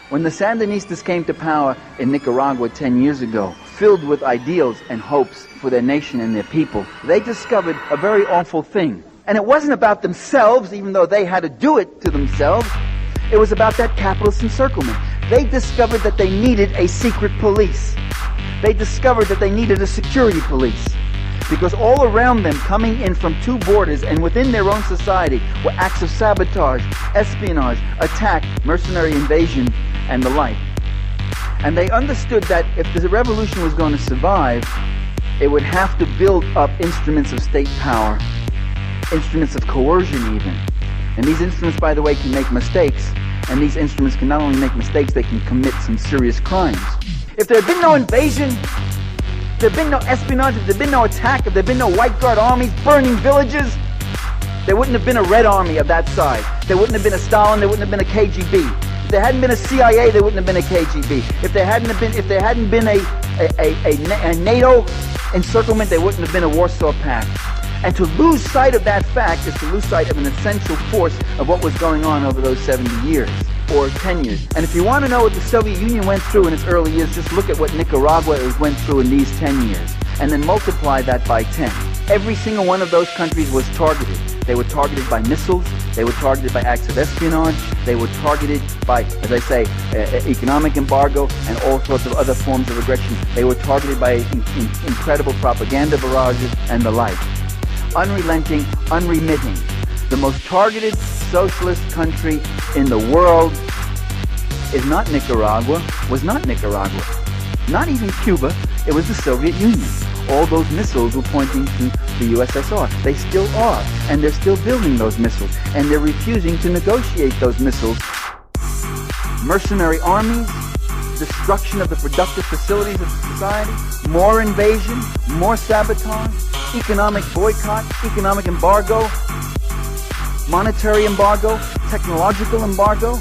When the Sandinistas came to power in Nicaragua 10 years ago, filled with ideals and hopes for their nation and their people, they discovered a very awful thing. And it wasn't about themselves, even though they had to do it to themselves. It was about that capitalist encirclement. They discovered that they needed a secret police. They discovered that they needed a security police. Because all around them, coming in from two borders and within their own society, were acts of sabotage, espionage, attack, mercenary invasion, and the like. And they understood that if the revolution was going to survive, it would have to build up instruments of state power, instruments of coercion even. And these instruments, by the way, can make mistakes. And these instruments can not only make mistakes, they can commit some serious crimes. If there had been no invasion, if there had been no espionage, if there had been no attack, if there had been no white guard armies burning villages, there wouldn't have been a Red Army of that size. There wouldn't have been a Stalin, there wouldn't have been a KGB. If there hadn't been a CIA, there wouldn't have been a KGB. If there hadn't been a NATO encirclement, there wouldn't have been a Warsaw Pact. And to lose sight of that fact is to lose sight of an essential force of what was going on over those 70 years, or 10 years. And if you want to know what the Soviet Union went through in its early years, just look at what Nicaragua went through in these 10 years, and then multiply that by 10. Every single one of those countries was targeted. They were targeted by missiles, they were targeted by acts of espionage, they were targeted by, as I say, economic embargo and all sorts of other forms of aggression. They were targeted by incredible propaganda barrages and the like. Unrelenting, unremitting. The most targeted socialist country in the world is not Nicaragua, was not Nicaragua. Not even Cuba, it was the Soviet Union. All those missiles were pointing to the USSR. They still are, and they're still building those missiles, and they're refusing to negotiate those missiles. Mercenary armies, destruction of the productive facilities of society, more invasion, more sabotage, economic boycott, economic embargo, monetary embargo, technological embargo.